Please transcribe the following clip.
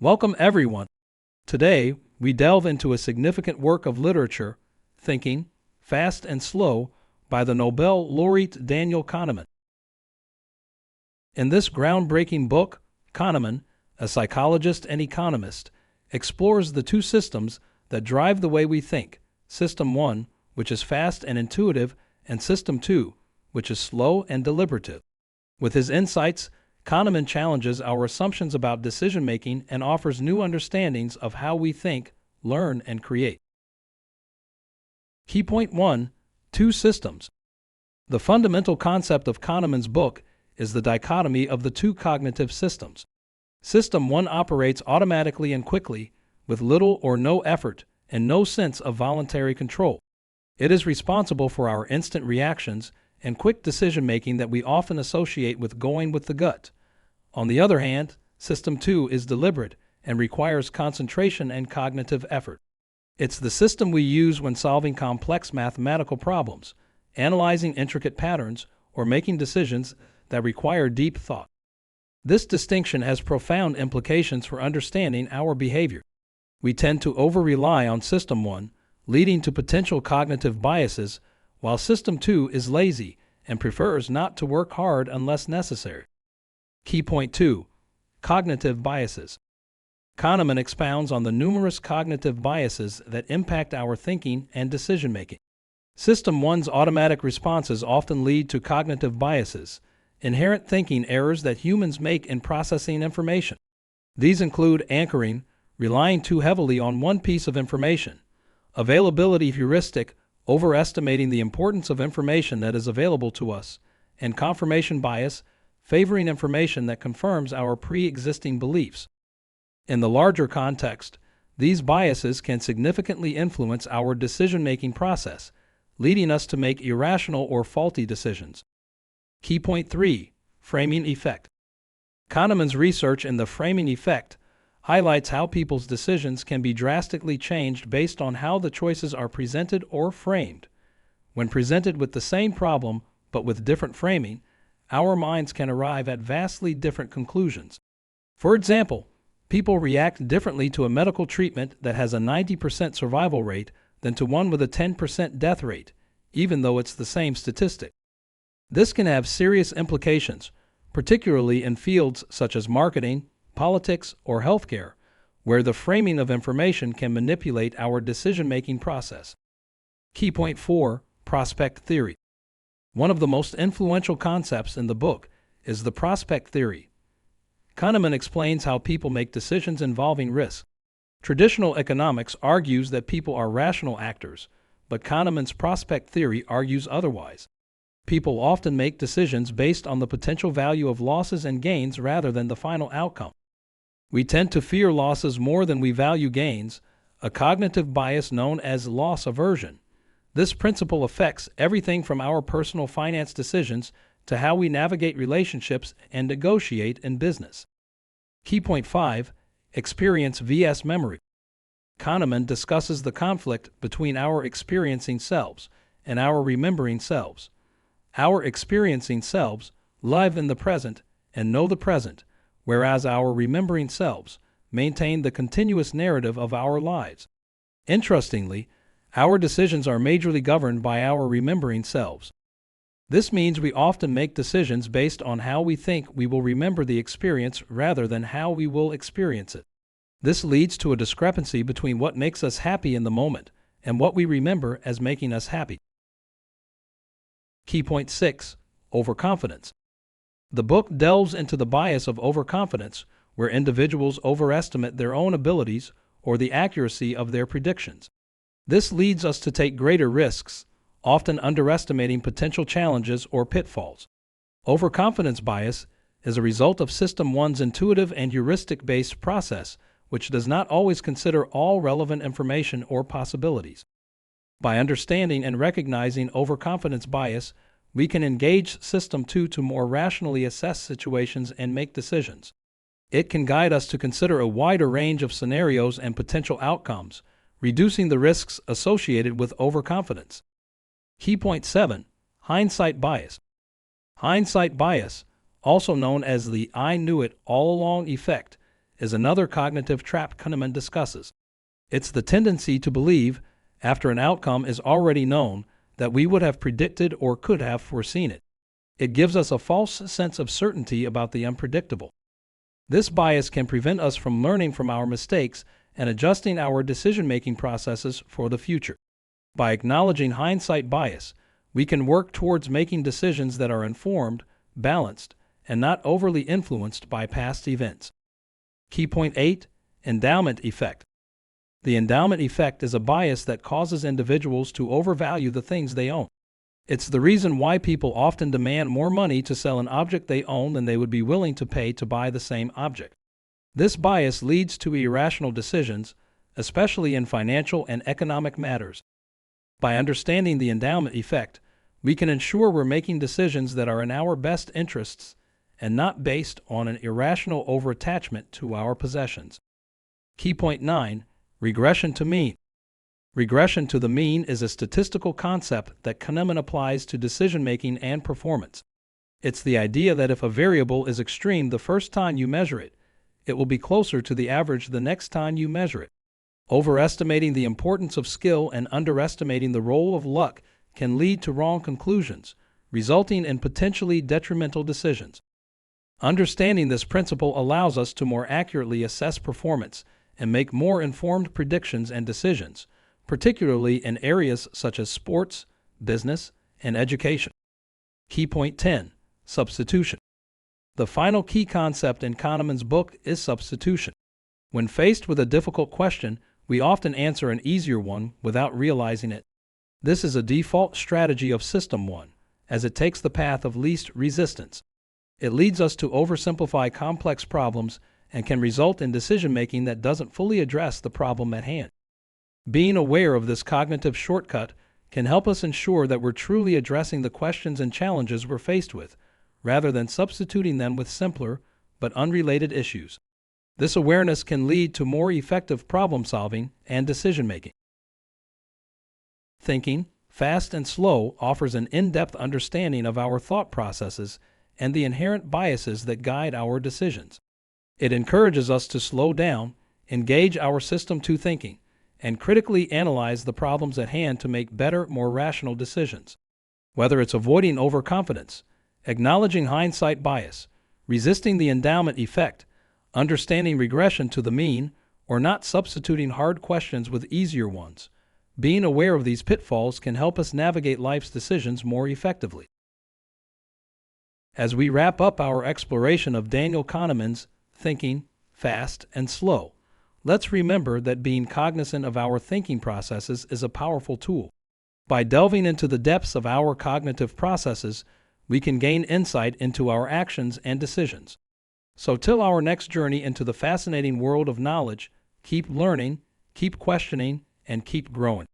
Welcome, everyone. Today, we delve into a significant work of literature, Thinking, Fast and Slow, by the Nobel laureate Daniel Kahneman. In this groundbreaking book, Kahneman, a psychologist and economist, explores the two systems that drive the way we think: System 1, which is fast and intuitive, and System 2, which is slow and deliberative. With his insights, Kahneman challenges our assumptions about decision-making and offers new understandings of how we think, learn, and create. Key point 1. Two systems. The fundamental concept of Kahneman's book is the dichotomy of the two cognitive systems. System 1 operates automatically and quickly, with little or no effort and no sense of voluntary control. It is responsible for our instant reactions and quick decision-making that we often associate with going with the gut. On the other hand, System 2 is deliberate and requires concentration and cognitive effort. It's the system we use when solving complex mathematical problems, analyzing intricate patterns, or making decisions that require deep thought. This distinction has profound implications for understanding our behavior. We tend to over-rely on System 1, leading to potential cognitive biases, while System 2 is lazy and prefers not to work hard unless necessary. Key point 2. Cognitive biases. Kahneman expounds on the numerous cognitive biases that impact our thinking and decision-making. System 1's automatic responses often lead to cognitive biases, inherent thinking errors that humans make in processing information. These include anchoring, relying too heavily on one piece of information; availability heuristic, overestimating the importance of information that is available to us; and confirmation bias, favoring information that confirms our pre-existing beliefs. In the larger context, these biases can significantly influence our decision-making process, leading us to make irrational or faulty decisions. Key point 3. Framing effect. Kahneman's research in the framing effect highlights how people's decisions can be drastically changed based on how the choices are presented or framed. When presented with the same problem but with different framing, our minds can arrive at vastly different conclusions. For example, people react differently to a medical treatment that has a 90% survival rate than to one with a 10% death rate, even though it's the same statistic. This can have serious implications, particularly in fields such as marketing, politics, or healthcare, where the framing of information can manipulate our decision-making process. Key point 4. Prospect theory. One of the most influential concepts in the book is the prospect theory. Kahneman explains how people make decisions involving risk. Traditional economics argues that people are rational actors, but Kahneman's prospect theory argues otherwise. People often make decisions based on the potential value of losses and gains rather than the final outcome. We tend to fear losses more than we value gains, a cognitive bias known as loss aversion. This principle affects everything from our personal finance decisions to how we navigate relationships and negotiate in business. Key point 5. Experience vs. memory. Kahneman discusses the conflict between our experiencing selves and our remembering selves. Our experiencing selves live in the present and know the present, whereas our remembering selves maintain the continuous narrative of our lives. Interestingly, our decisions are majorly governed by our remembering selves. This means we often make decisions based on how we think we will remember the experience rather than how we will experience it. This leads to a discrepancy between what makes us happy in the moment and what we remember as making us happy. Key point 6. Overconfidence. The book delves into the bias of overconfidence, where individuals overestimate their own abilities or the accuracy of their predictions. This leads us to take greater risks, often underestimating potential challenges or pitfalls. Overconfidence bias is a result of System 1's intuitive and heuristic-based process, which does not always consider all relevant information or possibilities. By understanding and recognizing overconfidence bias, we can engage System 2 to more rationally assess situations and make decisions. It can guide us to consider a wider range of scenarios and potential outcomes, reducing the risks associated with overconfidence. Key point 7. Hindsight bias. Hindsight bias, also known as the "I knew it all along" effect, is another cognitive trap Kahneman discusses. It's the tendency to believe, after an outcome is already known, that we would have predicted or could have foreseen it. It gives us a false sense of certainty about the unpredictable. This bias can prevent us from learning from our mistakes and adjusting our decision-making processes for the future. By acknowledging hindsight bias, we can work towards making decisions that are informed, balanced, and not overly influenced by past events. Key point 8. Endowment effect. The endowment effect is a bias that causes individuals to overvalue the things they own. It's the reason why people often demand more money to sell an object they own than they would be willing to pay to buy the same object. This bias leads to irrational decisions, especially in financial and economic matters. By understanding the endowment effect, we can ensure we're making decisions that are in our best interests and not based on an irrational overattachment to our possessions. Key point 9. Regression to mean. Regression to the mean is a statistical concept that Kahneman applies to decision-making and performance. It's the idea that if a variable is extreme the first time you measure it, it will be closer to the average the next time you measure it. Overestimating the importance of skill and underestimating the role of luck can lead to wrong conclusions, resulting in potentially detrimental decisions. Understanding this principle allows us to more accurately assess performance and make more informed predictions and decisions, particularly in areas such as sports, business, and education. Key point 10. Substitution. The final key concept in Kahneman's book is substitution. When faced with a difficult question, we often answer an easier one without realizing it. This is a default strategy of System 1, as it takes the path of least resistance. It leads us to oversimplify complex problems and can result in decision-making that doesn't fully address the problem at hand. Being aware of this cognitive shortcut can help us ensure that we're truly addressing the questions and challenges we're faced with, rather than substituting them with simpler but unrelated issues. This awareness can lead to more effective problem-solving and decision-making. Thinking Fast and Slow offers an in-depth understanding of our thought processes and the inherent biases that guide our decisions. It encourages us to slow down, engage our System 2 thinking, and critically analyze the problems at hand to make better, more rational decisions. Whether it's avoiding overconfidence, acknowledging hindsight bias, resisting the endowment effect, understanding regression to the mean, or not substituting hard questions with easier ones, being aware of these pitfalls can help us navigate life's decisions more effectively. As we wrap up our exploration of Daniel Kahneman's Thinking Fast and Slow, let's remember that being cognizant of our thinking processes is a powerful tool. By delving into the depths of our cognitive processes, we can gain insight into our actions and decisions. So till our next journey into the fascinating world of knowledge, keep learning, keep questioning, and keep growing.